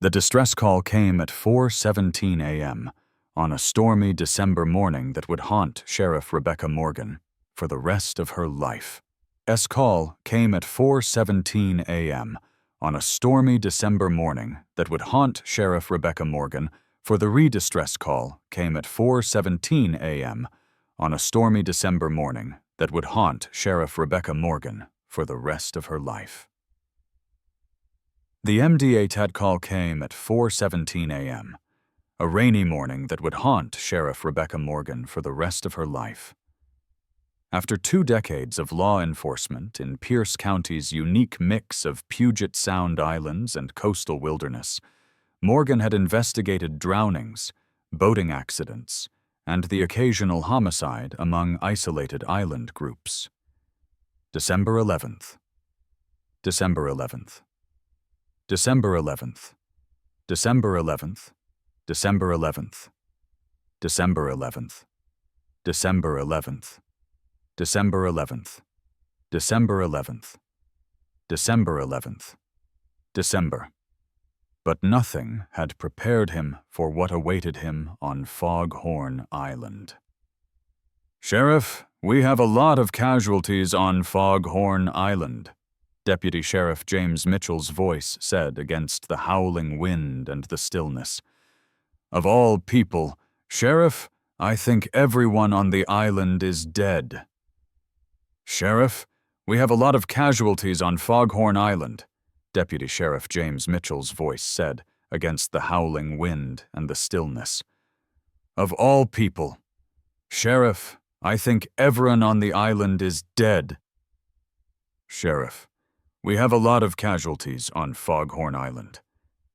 The distress call came at 4:17 a.m. on a stormy December morning that would haunt Sheriff Rebecca Morgan for the rest of her life. S call came at 4:17 a.m. on a stormy December morning that would haunt Sheriff Rebecca Morgan for the re-distress call came at 4:17 a.m. on a stormy December morning that would haunt Sheriff Rebecca Morgan for the rest of her life. The MDA TAD call came at 4:17 a.m., a rainy morning that would haunt Sheriff Rebecca Morgan for the rest of her life. After 2 decades of law enforcement in Pierce County's unique mix of Puget Sound islands and coastal wilderness, Morgan had investigated drownings, boating accidents, and the occasional homicide among isolated island groups. December 11th. December 11th. December 11th. December 11th. December 11th. December 11th. December 11th. December 11th. December 11th. December 11th. December. But nothing had prepared him for what awaited him on Foghorn Island. "Sheriff, we have a lot of casualties on Foghorn Island," Deputy Sheriff James Mitchell's voice said against the howling wind and the stillness. "Of all people, Sheriff, I think everyone on the island is dead." "Sheriff, we have a lot of casualties on Foghorn Island," Deputy Sheriff James Mitchell's voice said against the howling wind and the stillness. "Of all people, Sheriff, I think everyone on the island is dead." "Sheriff, we have a lot of casualties on Foghorn Island,"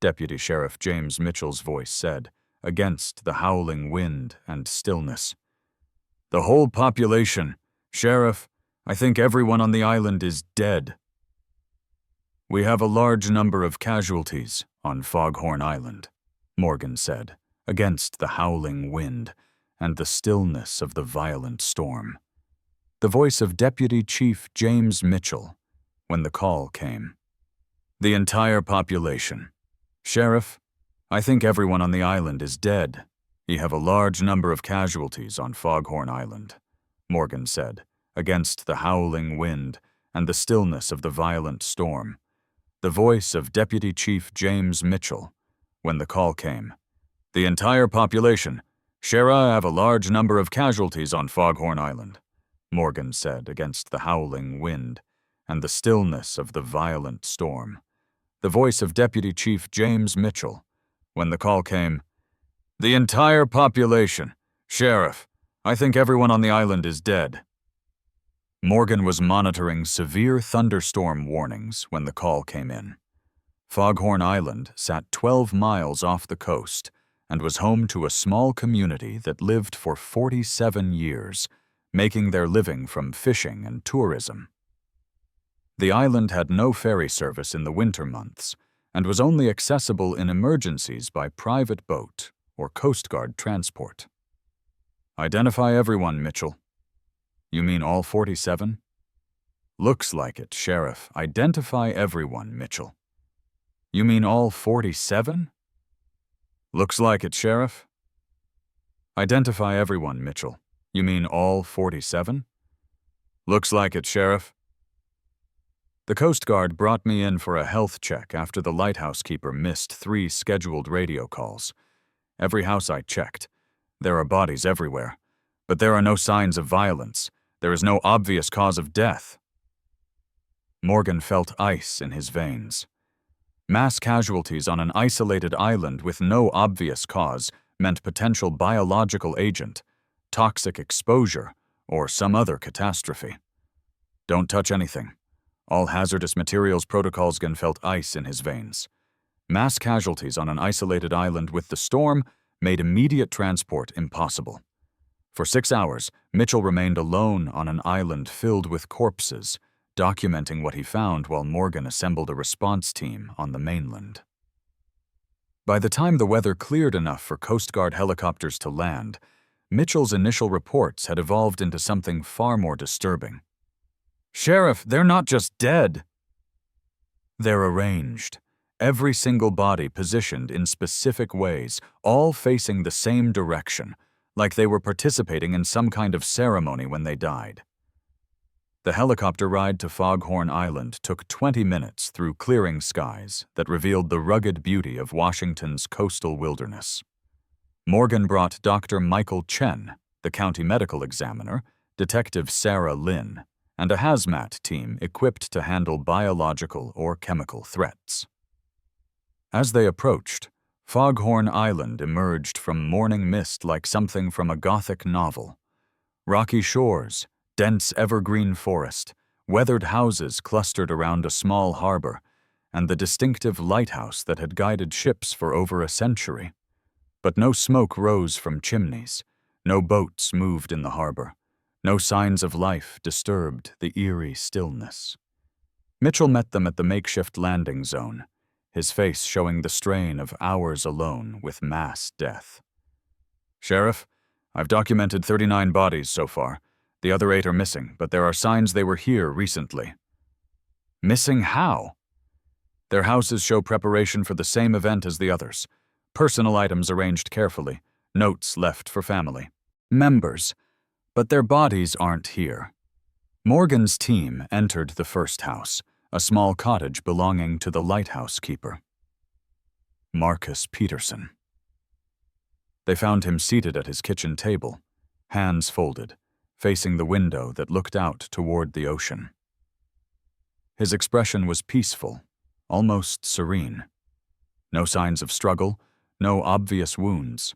Deputy Sheriff James Mitchell's voice said against the howling wind and stillness. "The whole population, Sheriff, I think everyone on the island is dead." "We have a large number of casualties on Foghorn Island," Morgan said, against the howling wind and the stillness of the violent storm. The voice of Deputy Chief James Mitchell when the call came. "The entire population. Sheriff, I think everyone on the island is dead. You have a large number of casualties on Foghorn Island," Morgan said, against the howling wind and the stillness of the violent storm. The voice of Deputy Chief James Mitchell when the call came. "The entire population. Sheriff, I have a large number of casualties on Foghorn Island," Morgan said against the howling wind and the stillness of the violent storm. The voice of Deputy Chief James Mitchell when the call came. "The entire population. Sheriff, I think everyone on the island is dead." Morgan was monitoring severe thunderstorm warnings when the call came in. Foghorn Island sat 12 miles off the coast and was home to a small community that lived for 47 years, making their living from fishing and tourism. The island had no ferry service in the winter months and was only accessible in emergencies by private boat or Coast Guard transport. "Identify everyone, Mitchell." "You mean all 47? "Looks like it, Sheriff. Identify everyone, Mitchell." "You mean all 47? "Looks like it, Sheriff." "Identify everyone, Mitchell. You mean all 47? "Looks like it, Sheriff." The Coast Guard brought me in for a health check after the lighthouse keeper missed 3 scheduled radio calls. Every house I checked. There are bodies everywhere, but there are no signs of violence. There is no obvious cause of death. Morgan felt ice in his veins. Mass casualties on an isolated island with no obvious cause meant potential biological agent, toxic exposure, or some other catastrophe. "Don't touch anything." All hazardous materials protocols again felt ice in his veins. Mass casualties on an isolated island with the storm made immediate transport impossible. For 6 hours, Mitchell remained alone on an island filled with corpses, documenting what he found while Morgan assembled a response team on the mainland. By the time the weather cleared enough for Coast Guard helicopters to land, Mitchell's initial reports had evolved into something far more disturbing. "Sheriff, they're not just dead. They're arranged. every single body positioned in specific ways, all facing the same direction, like they were participating in some kind of ceremony when they died. The helicopter ride to Foghorn Island took 20 minutes through clearing skies that revealed the rugged beauty of Washington's coastal wilderness. Morgan brought Dr. Michael Chen, the county medical examiner, Detective Sarah Lynn, and a hazmat team equipped to handle biological or chemical threats. As they approached, Foghorn Island emerged from morning mist like something from a Gothic novel. Rocky shores, dense evergreen forest, weathered houses clustered around a small harbor, and the distinctive lighthouse that had guided ships for over a century. But no smoke rose from chimneys, no boats moved in the harbor, no signs of life disturbed the eerie stillness. Mitchell met them at the makeshift landing zone, his face showing the strain of hours alone with mass death. "Sheriff, I've documented 39 bodies so far. The other 8 are missing, but there are signs they were here recently." "Missing how?" "Their houses show preparation for the same event as the others. Personal items arranged carefully, notes left for family members, but their bodies aren't here." Morgan's team entered the first house, a small cottage belonging to the lighthouse keeper, Marcus Peterson. They found him seated at his kitchen table, hands folded, facing the window that looked out toward the ocean. His expression was peaceful, almost serene. No signs of struggle, no obvious wounds.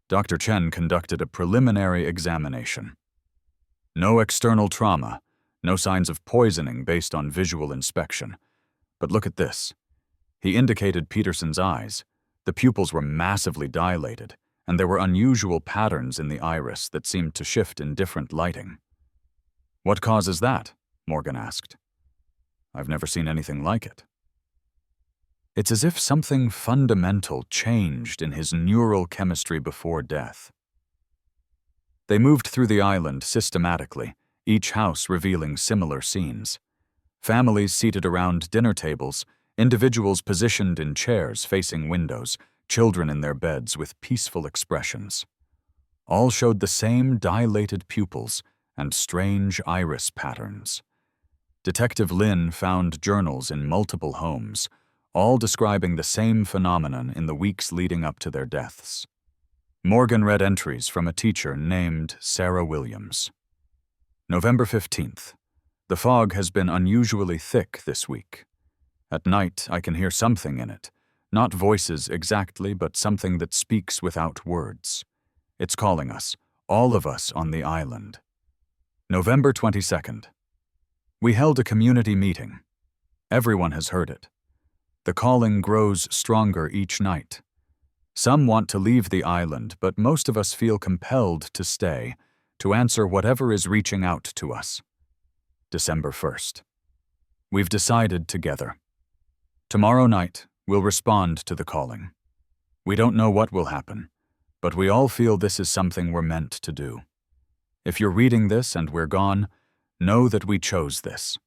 Dr. Chen conducted a preliminary examination. No external trauma, no signs of poisoning based on visual inspection. But look at this. He indicated Peterson's eyes. The pupils were massively dilated, and there were unusual patterns in the iris that seemed to shift in different lighting. "What causes that?" Morgan asked. "I've never seen anything like it." It's as if something fundamental changed in his neural chemistry before death. They moved through the island systematically, each house revealing similar scenes. Families seated around dinner tables, individuals positioned in chairs facing windows, children in their beds with peaceful expressions. All showed the same dilated pupils and strange iris patterns. Detective Lynn found journals in multiple homes, all describing the same phenomenon in the weeks leading up to their deaths. Morgan read entries from a teacher named Sarah Williams. November 15th. The fog has been unusually thick this week. At night, I can hear something in it. Not voices exactly, but something that speaks without words. It's calling us, all of us on the island. November 22nd. We held a community meeting. Everyone has heard it. The calling grows stronger each night. Some want to leave the island, but most of us feel compelled to stay, to answer whatever is reaching out to us. December 1st. We've decided together. Tomorrow night, we'll respond to the calling. We don't know what will happen, but we all feel this is something we're meant to do. If you're reading this and we're gone, know that we chose this.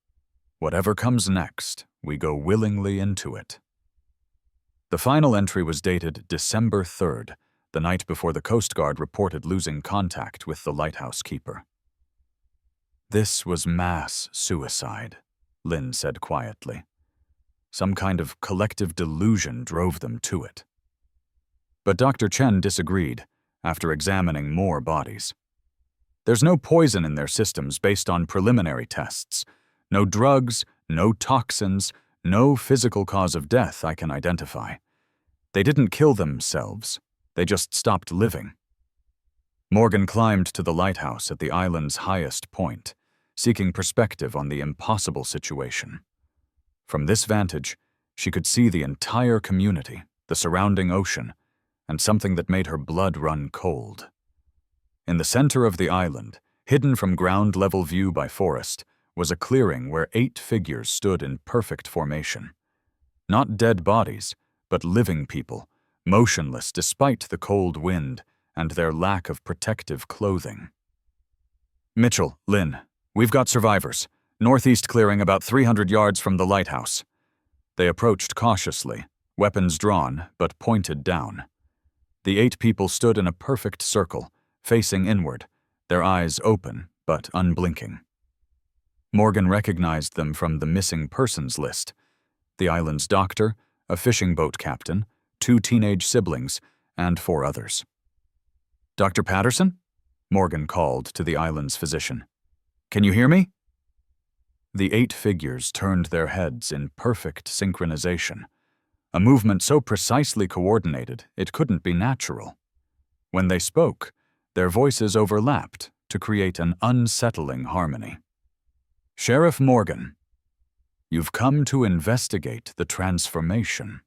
Whatever comes next, we go willingly into it. The final entry was dated December 3rd, the night before the Coast Guard reported losing contact with the lighthouse keeper. "This was mass suicide," Lynn said quietly. "Some kind of collective delusion drove them to it." But Dr. Chen disagreed after examining more bodies. "There's no poison in their systems based on preliminary tests. No drugs, no toxins, no physical cause of death I can identify. They didn't kill themselves. They just stopped living." Morgan climbed to the lighthouse at the island's highest point, seeking perspective on the impossible situation. From this vantage, she could see the entire community, the surrounding ocean, and something that made her blood run cold. In the center of the island, hidden from ground-level view by forest, was a clearing where 8 figures stood in perfect formation. Not dead bodies, but living people, motionless despite the cold wind and their lack of protective clothing. "Mitchell, Lynn, we've got survivors. Northeast clearing about 300 yards from the lighthouse." They approached cautiously, weapons drawn but pointed down. The 8 people stood in a perfect circle, facing inward, their eyes open but unblinking. Morgan recognized them from the missing persons list: the island's doctor, a fishing boat captain, 2 teenage siblings, and 4 others. "Dr. Patterson?" Morgan called to the island's physician. "Can you hear me?" The 8 figures turned their heads in perfect synchronization, a movement so precisely coordinated it couldn't be natural. When they spoke, their voices overlapped to create an unsettling harmony. "Sheriff Morgan, you've come to investigate the transformation."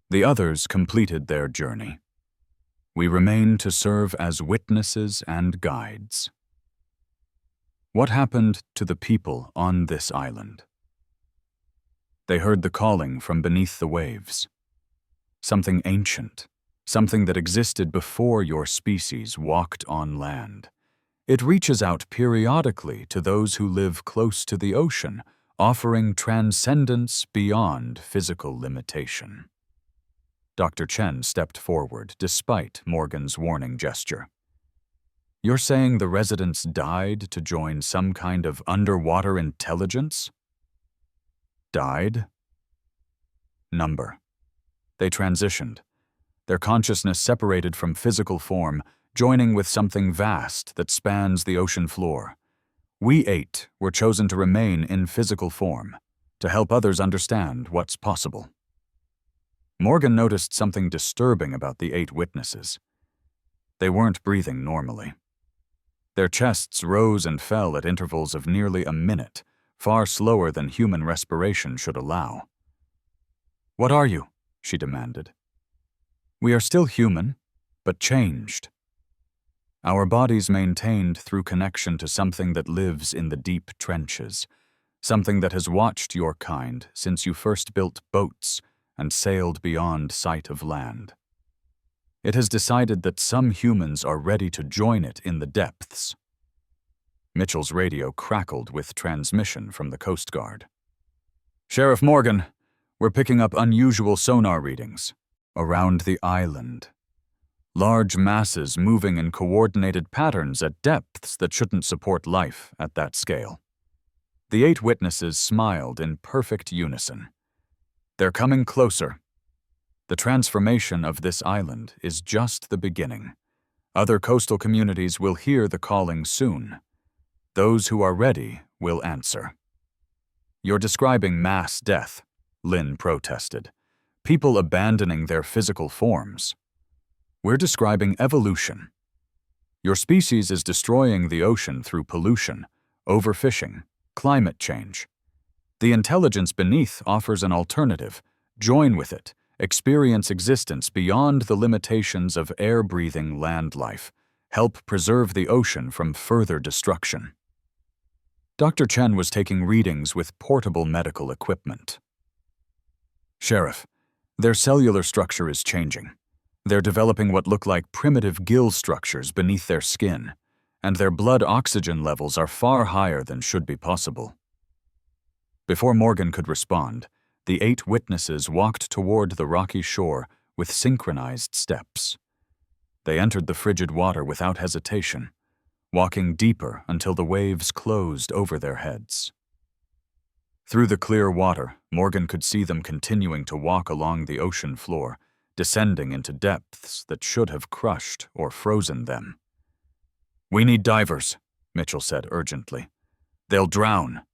The others completed their journey. "We remain to serve as witnesses and guides." What happened to the people on this island? They heard the calling from beneath the waves. Something ancient, something that existed before your species walked on land. It reaches out periodically to those who live close to the ocean, offering transcendence beyond physical limitation. Dr. Chen stepped forward despite Morgan's warning gesture. "You're saying the residents died to join some kind of underwater intelligence?" Died? Number. They transitioned, their consciousness separated from physical form, joining with something vast that spans the ocean floor. We 8 were chosen to remain in physical form, to help others understand what's possible. Morgan noticed something disturbing about the 8 witnesses. They weren't breathing normally. Their chests rose and fell at intervals of nearly a minute, far slower than human respiration should allow. "What are you?" she demanded. "We are still human, but changed. Our bodies maintained through connection to something that lives in the deep trenches, something that has watched your kind since you first built boats and sailed beyond sight of land. It has decided that some humans are ready to join it in the depths." Mitchell's radio crackled with transmission from the Coast Guard. "Sheriff Morgan, we're picking up unusual sonar readings around the island. Large masses moving in coordinated patterns at depths that shouldn't support life at that scale." The 8 witnesses smiled in perfect unison. "They're coming closer. The transformation of this island is just the beginning. Other coastal communities will hear the calling soon. Those who are ready will answer." "You're describing mass death," Lynn protested. "People abandoning their physical forms." "We're describing evolution. Your species is destroying the ocean through pollution, overfishing, climate change. The intelligence beneath offers an alternative. Join with it. Experience existence beyond the limitations of air-breathing land life. Help preserve the ocean from further destruction." Dr. Chen was taking readings with portable medical equipment. "Sheriff, their cellular structure is changing. They're developing what look like primitive gill structures beneath their skin, and their blood oxygen levels are far higher than should be possible." Before Morgan could respond, the 8 witnesses walked toward the rocky shore with synchronized steps. They entered the frigid water without hesitation, walking deeper until the waves closed over their heads. Through the clear water, Morgan could see them continuing to walk along the ocean floor, descending into depths that should have crushed or frozen them. "We need divers," Mitchell said urgently. "They'll drown."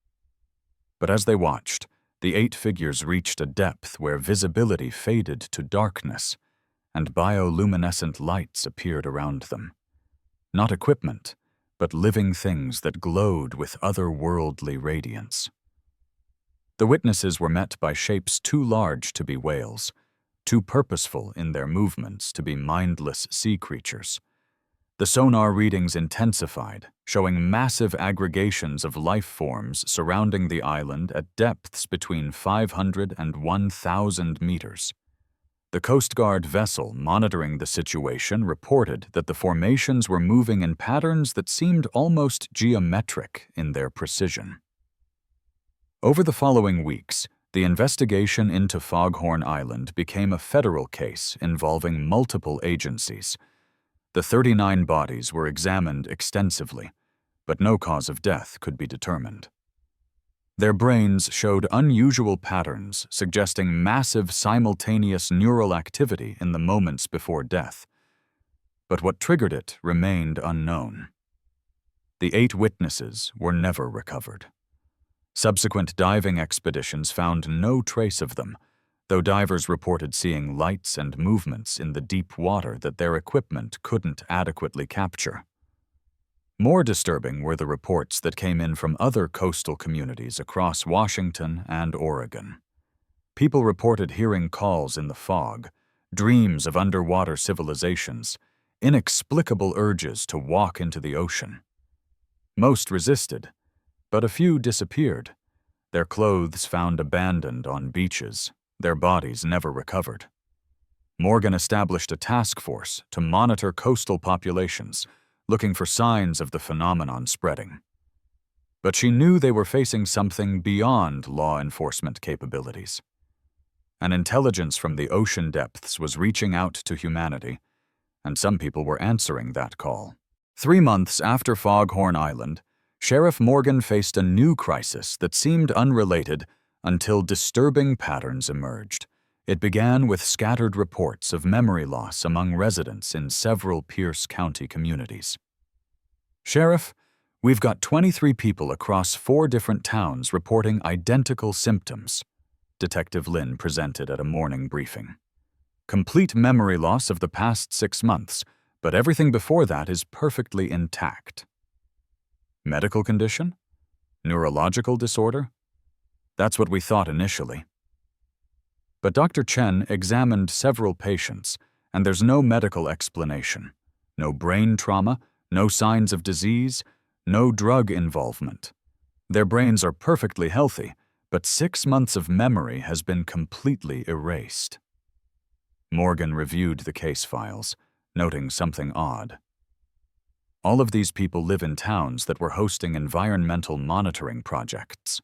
But as they watched, the 8 figures reached a depth where visibility faded to darkness, and bioluminescent lights appeared around them. Not equipment, but living things that glowed with otherworldly radiance. The witnesses were met by shapes too large to be whales, too purposeful in their movements to be mindless sea creatures. The sonar readings intensified, showing massive aggregations of life forms surrounding the island at depths between 500 and 1,000 meters. The Coast Guard vessel monitoring the situation reported that the formations were moving in patterns that seemed almost geometric in their precision. Over the following weeks, The investigation into Foghorn Island became a federal case involving multiple agencies. The 39 bodies were examined extensively, but no cause of death could be determined. Their brains showed unusual patterns suggesting massive simultaneous neural activity in the moments before death. But what triggered it remained unknown. The 8 witnesses were never recovered. Subsequent diving expeditions found no trace of them, though divers reported seeing lights and movements in the deep water that their equipment couldn't adequately capture. More disturbing were the reports that came in from other coastal communities across Washington and Oregon. People reported hearing calls in the fog, dreams of underwater civilizations, inexplicable urges to walk into the ocean. Most resisted, but a few disappeared, their clothes found abandoned on beaches, their bodies never recovered. Morgan established a task force to monitor coastal populations, looking for signs of the phenomenon spreading. But she knew they were facing something beyond law enforcement capabilities. An intelligence from the ocean depths was reaching out to humanity, and some people were answering that call. 3 months after Foghorn Island, Sheriff Morgan faced a new crisis that seemed unrelated until disturbing patterns emerged. It began with scattered reports of memory loss among residents in several Pierce County communities. "Sheriff, we've got 23 people across 4 different towns reporting identical symptoms," Detective Lynn presented at a morning briefing. "Complete memory loss of the past 6 months, but everything before that is perfectly intact." Medical condition? Neurological disorder? That's what we thought initially. But Dr. Chen examined several patients, and there's no medical explanation. No brain trauma, no signs of disease, no drug involvement. Their brains are perfectly healthy, but 6 months of memory has been completely erased. Morgan reviewed the case files, noting something odd. All of these people live in towns that were hosting environmental monitoring projects.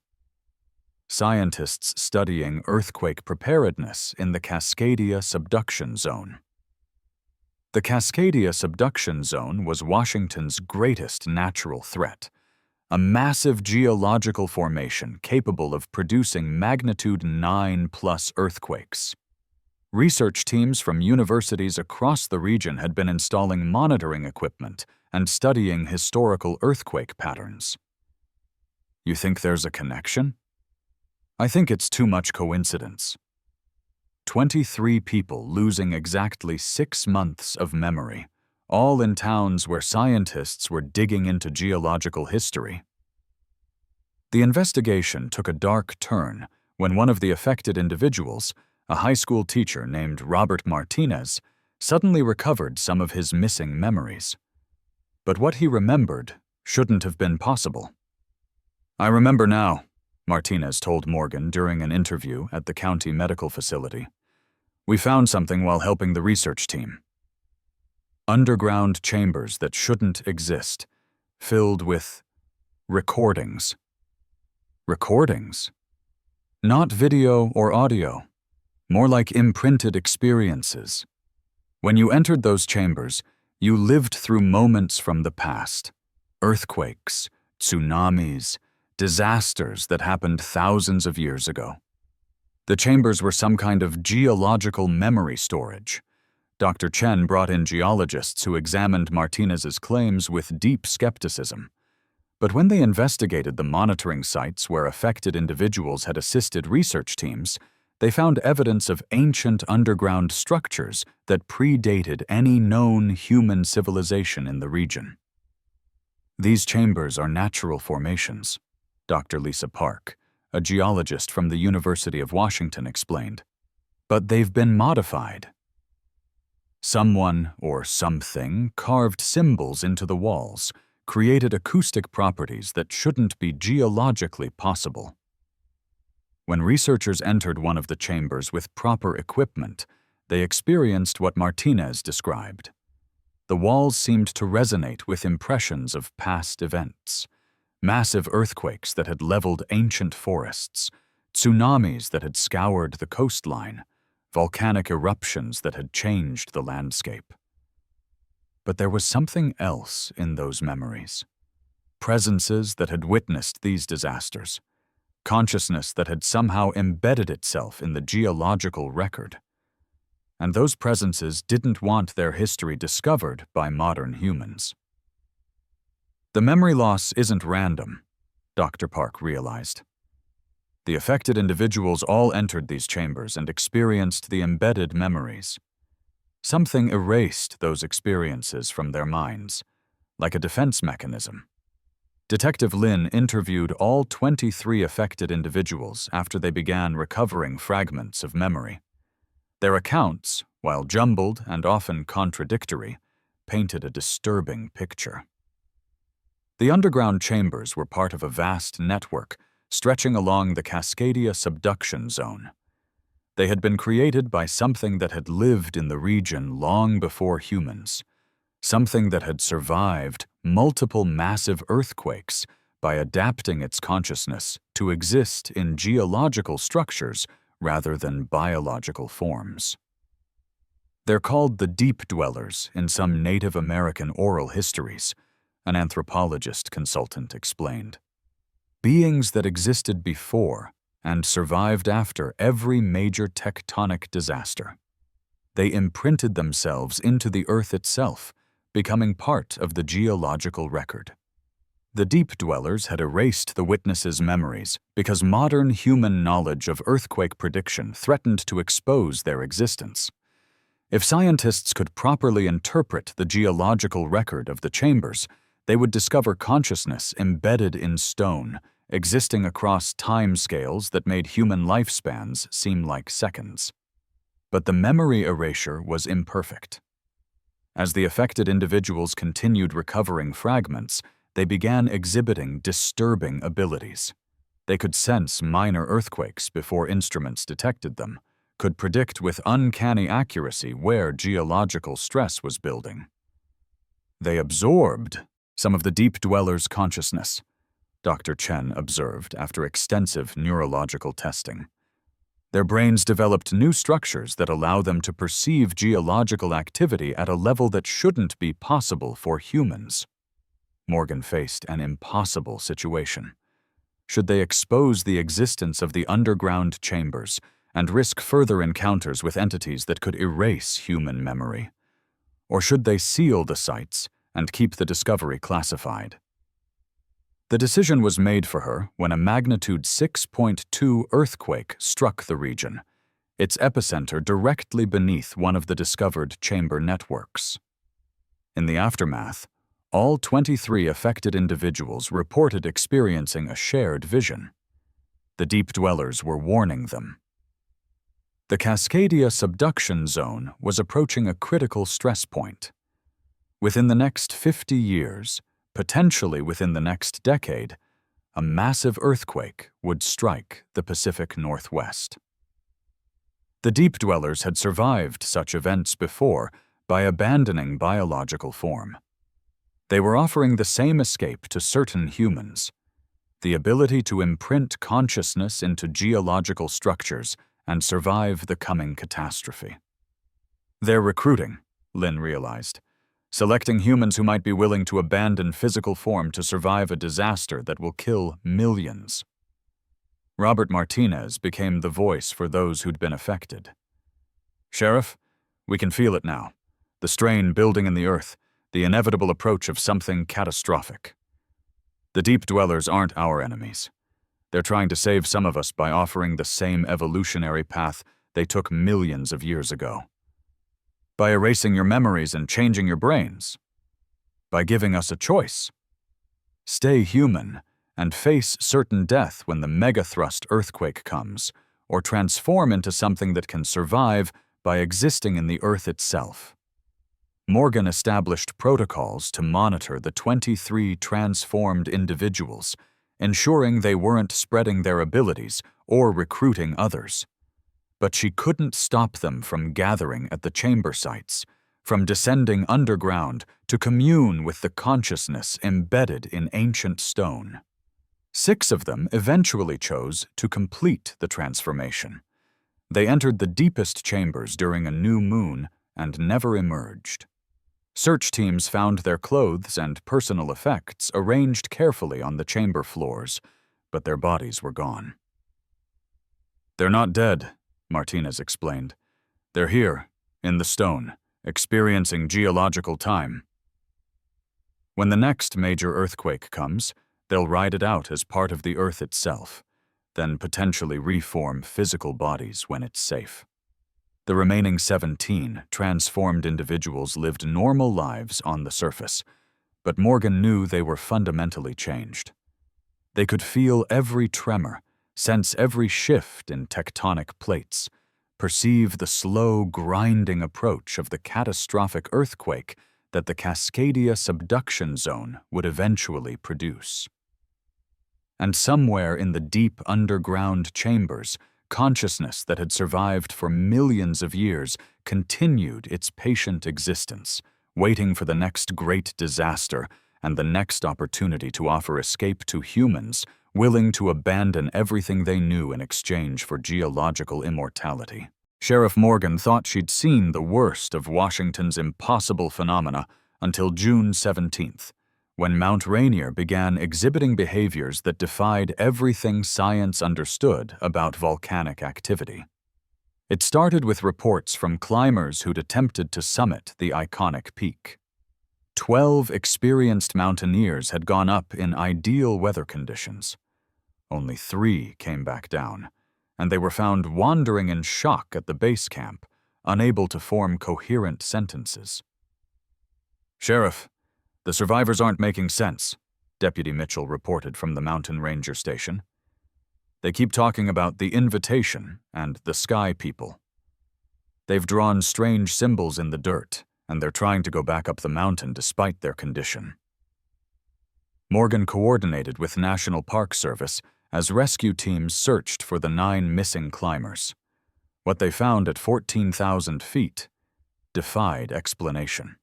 Scientists studying earthquake preparedness in the Cascadia subduction zone. The Cascadia subduction zone was Washington's greatest natural threat, a massive geological formation capable of producing magnitude 9+ earthquakes. Research teams from universities across the region had been installing monitoring equipment and studying historical earthquake patterns. You think there's a connection? I think it's too much coincidence. 23 people losing exactly 6 months of memory, all in towns where scientists were digging into geological history. The investigation took a dark turn when one of the affected individuals, a high school teacher named Robert Martinez, suddenly recovered some of his missing memories. But what he remembered shouldn't have been possible. "I remember now," Martinez told Morgan during an interview at the county medical facility. "We found something while helping the research team. Underground chambers that shouldn't exist, filled with recordings." Recordings? Not video or audio, more like imprinted experiences. When you entered those chambers, you lived through moments from the past, earthquakes, tsunamis, disasters that happened thousands of years ago. The chambers were some kind of geological memory storage. Dr. Chen brought in geologists who examined Martinez's claims with deep skepticism. But when they investigated the monitoring sites where affected individuals had assisted research teams, they found evidence of ancient underground structures that predated any known human civilization in the region. "These chambers are natural formations," Dr. Lisa Park, a geologist from the University of Washington, explained. "But they've been modified. Someone or something carved symbols into the walls, created acoustic properties that shouldn't be geologically possible." When researchers entered one of the chambers with proper equipment, they experienced what Martinez described. The walls seemed to resonate with impressions of past events. Massive earthquakes that had leveled ancient forests, tsunamis that had scoured the coastline, volcanic eruptions that had changed the landscape. But there was something else in those memories. Presences that had witnessed these disasters, consciousness that had somehow embedded itself in the geological record. And those presences didn't want their history discovered by modern humans. The memory loss isn't random, Dr. Park realized. The affected individuals all entered these chambers and experienced the embedded memories. Something erased those experiences from their minds, like a defense mechanism. Detective Lin interviewed all 23 affected individuals after they began recovering fragments of memory. Their accounts, while jumbled and often contradictory, painted a disturbing picture. The underground chambers were part of a vast network stretching along the Cascadia subduction zone. They had been created by something that had lived in the region long before humans, something that had survived multiple massive earthquakes by adapting its consciousness to exist in geological structures rather than biological forms. They're called the deep dwellers in some Native American oral histories, an anthropologist consultant explained. Beings that existed before and survived after every major tectonic disaster. They imprinted themselves into the earth itself, becoming part of the geological record. The deep dwellers had erased the witnesses' memories because modern human knowledge of earthquake prediction threatened to expose their existence. If scientists could properly interpret the geological record of the chambers, they would discover consciousness embedded in stone, existing across time scales that made human lifespans seem like seconds. But the memory erasure was imperfect. As the affected individuals continued recovering fragments, they began exhibiting disturbing abilities. They could sense minor earthquakes before instruments detected them, could predict with uncanny accuracy where geological stress was building. They absorbed some of the deep dwellers' consciousness, Dr. Chen observed after extensive neurological testing. Their brains developed new structures that allow them to perceive geological activity at a level that shouldn't be possible for humans. Morgan faced an impossible situation. Should they expose the existence of the underground chambers and risk further encounters with entities that could erase human memory? Or should they seal the sites and keep the discovery classified? The decision was made for her when a magnitude 6.2 earthquake struck the region, its epicenter directly beneath one of the discovered chamber networks. In the aftermath, all 23 affected individuals reported experiencing a shared vision. The deep dwellers were warning them. The Cascadia subduction zone was approaching a critical stress point. Within the next 50 years, potentially within the next decade, a massive earthquake would strike the Pacific Northwest. The deep dwellers had survived such events before by abandoning biological form. They were offering the same escape to certain humans, the ability to imprint consciousness into geological structures and survive the coming catastrophe. They're recruiting, Lin realized, selecting humans who might be willing to abandon physical form to survive a disaster that will kill millions. Robert Martinez became the voice for those who'd been affected. Sheriff, we can feel it now. The strain building in the earth, the inevitable approach of something catastrophic. The deep dwellers aren't our enemies. They're trying to save some of us by offering the same evolutionary path they took millions of years ago. By erasing your memories and changing your brains. By giving us a choice. Stay human and face certain death when the megathrust earthquake comes, or transform into something that can survive by existing in the earth itself. Morgan established protocols to monitor the 23 transformed individuals, ensuring they weren't spreading their abilities or recruiting others. But she couldn't stop them from gathering at the chamber sites, from descending underground to commune with the consciousness embedded in ancient stone. 6 of them eventually chose to complete the transformation. They entered the deepest chambers during a new moon and never emerged. Search teams found their clothes and personal effects arranged carefully on the chamber floors, but their bodies were gone. "They're not dead," Martinez explained. "They're here, in the stone, experiencing geological time. When the next major earthquake comes, they'll ride it out as part of the Earth itself, then potentially reform physical bodies when it's safe." The remaining 17 transformed individuals lived normal lives on the surface, but Morgan knew they were fundamentally changed. They could feel every tremor, sense every shift in tectonic plates, perceive the slow, grinding approach of the catastrophic earthquake that the Cascadia subduction zone would eventually produce. And somewhere in the deep underground chambers, consciousness that had survived for millions of years continued its patient existence, waiting for the next great disaster and the next opportunity to offer escape to humans willing to abandon everything they knew in exchange for geological immortality. Sheriff Morgan thought she'd seen the worst of Washington's impossible phenomena until June 17th, when Mount Rainier began exhibiting behaviors that defied everything science understood about volcanic activity. It started with reports from climbers who'd attempted to summit the iconic peak. 12 experienced mountaineers had gone up in ideal weather conditions. Only 3 came back down, and they were found wandering in shock at the base camp, unable to form coherent sentences. "Sheriff, the survivors aren't making sense," Deputy Mitchell reported from the mountain ranger station. "They keep talking about the invitation and the sky people. They've drawn strange symbols in the dirt, and they're trying to go back up the mountain despite their condition." Morgan coordinated with National Park Service as rescue teams searched for the 9 missing climbers. What they found at 14,000 feet defied explanation.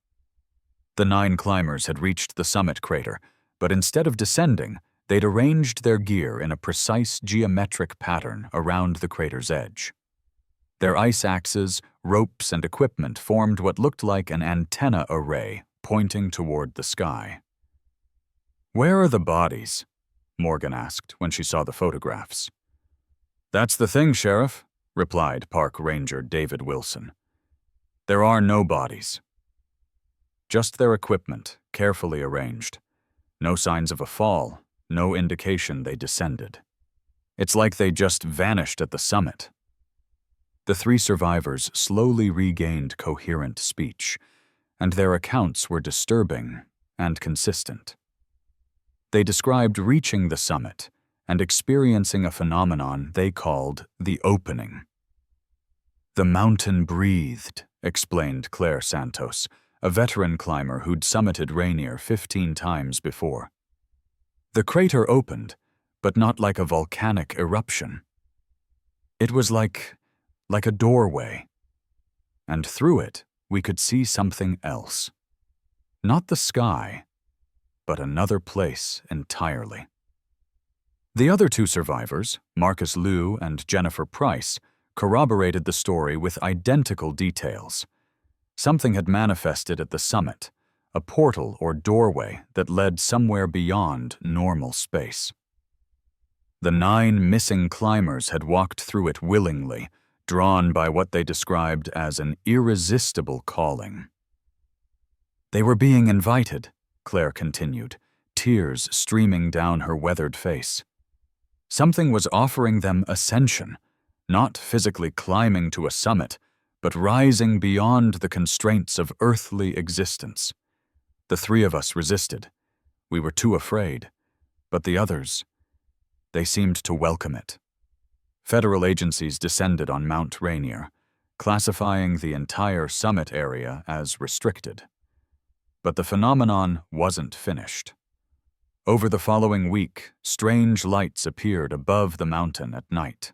The 9 climbers had reached the summit crater, but instead of descending, they'd arranged their gear in a precise geometric pattern around the crater's edge. Their ice axes, ropes, and equipment formed what looked like an antenna array pointing toward the sky. "Where are the bodies?" Morgan asked when she saw the photographs. "That's the thing, Sheriff," replied Park Ranger David Wilson. "There are no bodies. Just their equipment, carefully arranged. No signs of a fall, no indication they descended. It's like they just vanished at the summit." The 3 survivors slowly regained coherent speech, and their accounts were disturbing and consistent. They described reaching the summit and experiencing a phenomenon they called the opening. "The mountain breathed," explained Claire Santos, a veteran climber who'd summited Rainier 15 times before. "The crater opened, but not like a volcanic eruption. It was like a doorway. And through it, we could see something else. Not the sky, but another place entirely." The other 2 survivors, Marcus Liu and Jennifer Price, corroborated the story with identical details. Something had manifested at the summit, a portal or doorway that led somewhere beyond normal space. The 9 missing climbers had walked through it willingly, drawn by what they described as an irresistible calling. "They were being invited," Claire continued, tears streaming down her weathered face. "Something was offering them ascension, not physically climbing to a summit, but rising beyond the constraints of earthly existence. The 3 of us resisted. We were too afraid. But the others, they seemed to welcome it." Federal agencies descended on Mount Rainier, classifying the entire summit area as restricted. But the phenomenon wasn't finished. Over the following week, strange lights appeared above the mountain at night.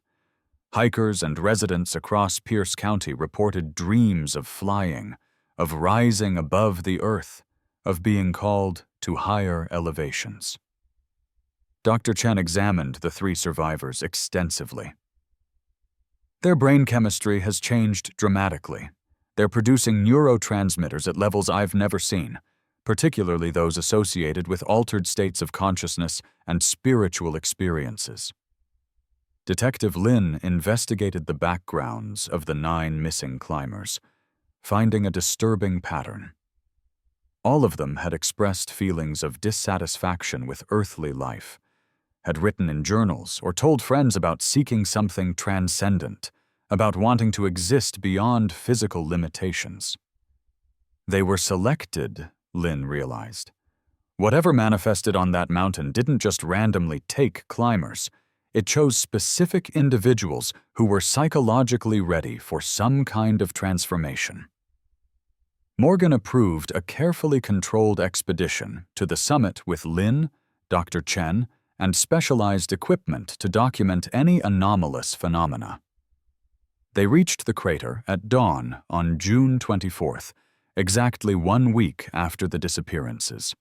Hikers and residents across Pierce County reported dreams of flying, of rising above the earth, of being called to higher elevations. Dr. Chen examined the three survivors extensively. Their brain chemistry has changed dramatically. They're producing neurotransmitters at levels I've never seen, particularly those associated with altered states of consciousness and spiritual experiences. Detective Lin investigated the backgrounds of the 9 missing climbers, finding a disturbing pattern. All of them had expressed feelings of dissatisfaction with earthly life, had written in journals or told friends about seeking something transcendent, about wanting to exist beyond physical limitations. They were selected, Lin realized. Whatever manifested on that mountain didn't just randomly take climbers. It chose specific individuals who were psychologically ready for some kind of transformation. Morgan approved a carefully controlled expedition to the summit with Lin, Dr. Chen, and specialized equipment to document any anomalous phenomena. They reached the crater at dawn on June 24th, exactly 1 week after the disappearances.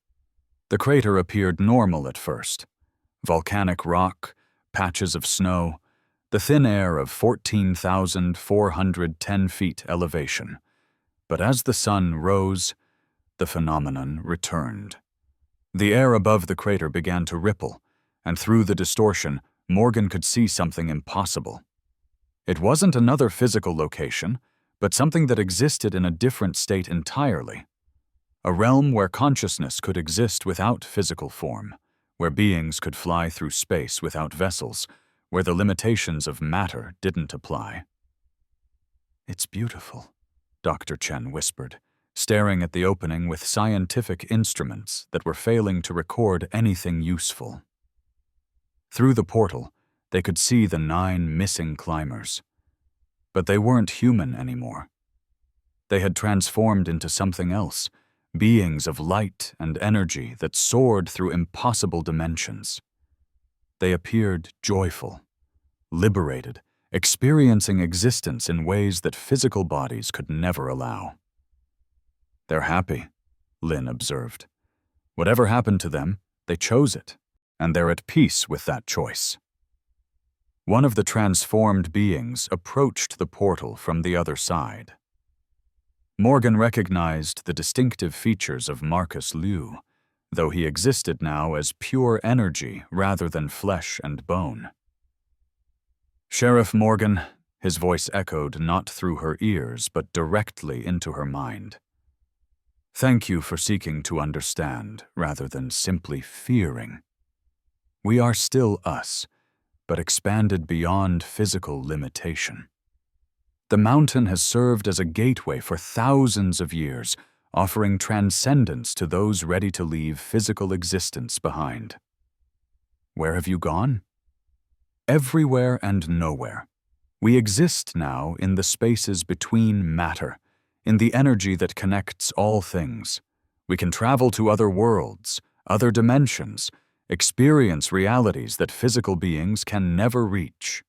The crater appeared normal at first. Volcanic rock, patches of snow, the thin air of 14,410 feet elevation. But as the sun rose, the phenomenon returned. The air above the crater began to ripple, and through the distortion, Morgan could see something impossible. It wasn't another physical location, but something that existed in a different state entirely. A realm where consciousness could exist without physical form, where beings could fly through space without vessels, where the limitations of matter didn't apply. "It's beautiful," Dr. Chen whispered, staring at the opening with scientific instruments that were failing to record anything useful. Through the portal, they could see the 9 missing climbers. But they weren't human anymore. They had transformed into something else, beings of light and energy that soared through impossible dimensions. They appeared joyful, liberated, experiencing existence in ways that physical bodies could never allow. "They're happy," Lin observed. "Whatever happened to them, they chose it, and they're at peace with that choice." One of the transformed beings approached the portal from the other side. Morgan recognized the distinctive features of Marcus Liu, though he existed now as pure energy rather than flesh and bone. "Sheriff Morgan," his voice echoed not through her ears but directly into her mind. "Thank you for seeking to understand rather than simply fearing. We are still us, but expanded beyond physical limitation. The mountain has served as a gateway for thousands of years, offering transcendence to those ready to leave physical existence behind. Where have you gone? Everywhere and nowhere. We exist now in the spaces between matter, in the energy that connects all things. We can travel to other worlds, other dimensions, experience realities that physical beings can never reach.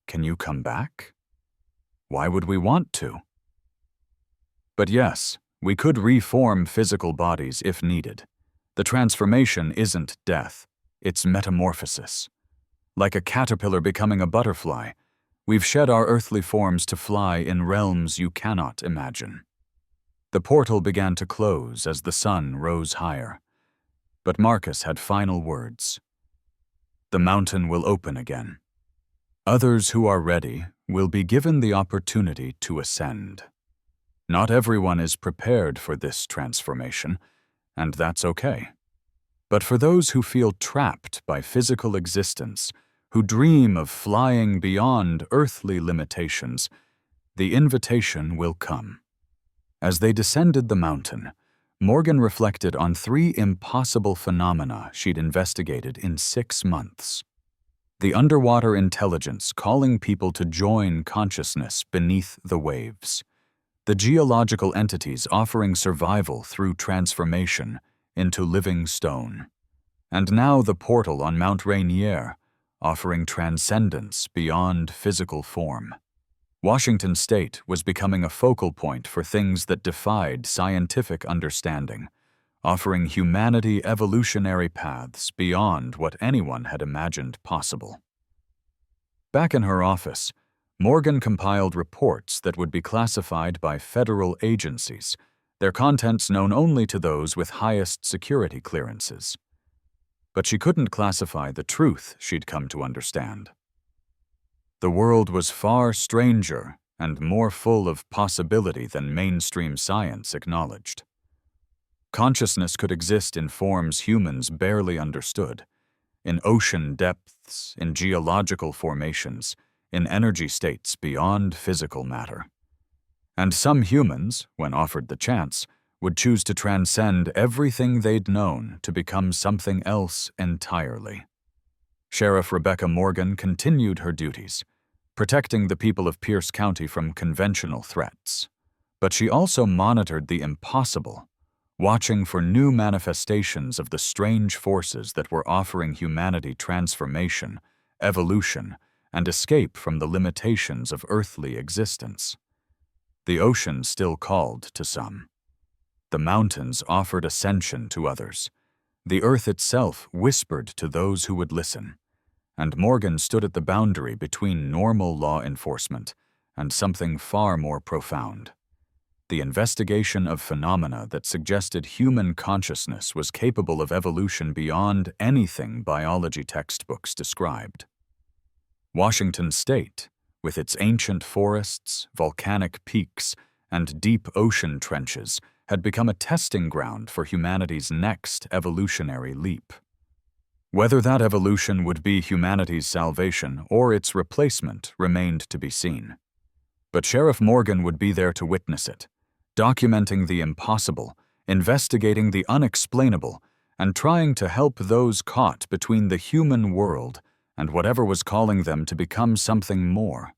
Can you come back? Why would we want to? But yes, we could reform physical bodies if needed. The transformation isn't death, it's metamorphosis. Like a caterpillar becoming a butterfly, we've shed our earthly forms to fly in realms you cannot imagine. The portal began to close as the sun rose higher. But Marcus had final words. The mountain will open again. Others who are ready will be given the opportunity to ascend. Not everyone is prepared for this transformation, and that's okay. But for those who feel trapped by physical existence, who dream of flying beyond earthly limitations, the invitation will come. As they descended the mountain, Morgan reflected on 3 impossible phenomena she'd investigated in 6 months. The underwater intelligence calling people to join consciousness beneath the waves. The geological entities offering survival through transformation into living stone. And now the portal on Mount Rainier, offering transcendence beyond physical form. Washington State was becoming a focal point for things that defied scientific understanding, offering humanity evolutionary paths beyond what anyone had imagined possible. Back in her office, Morgan compiled reports that would be classified by federal agencies, their contents known only to those with highest security clearances. But she couldn't classify the truth she'd come to understand. The world was far stranger and more full of possibility than mainstream science acknowledged. Consciousness could exist in forms humans barely understood, in ocean depths, in geological formations, in energy states beyond physical matter. And some humans, when offered the chance, would choose to transcend everything they'd known to become something else entirely. Sheriff Rebecca Morgan continued her duties, protecting the people of Pierce County from conventional threats. But she also monitored the impossible, watching for new manifestations of the strange forces that were offering humanity transformation, evolution, and escape from the limitations of earthly existence. The ocean still called to some. The mountains offered ascension to others. The earth itself whispered to those who would listen. And Morgan stood at the boundary between normal law enforcement and something far more profound. The investigation of phenomena that suggested human consciousness was capable of evolution beyond anything biology textbooks described. Washington State, with its ancient forests, volcanic peaks, and deep ocean trenches, had become a testing ground for humanity's next evolutionary leap. Whether that evolution would be humanity's salvation or its replacement remained to be seen. But Sheriff Morgan would be there to witness it, documenting the impossible, investigating the unexplainable, and trying to help those caught between the human world and whatever was calling them to become something more.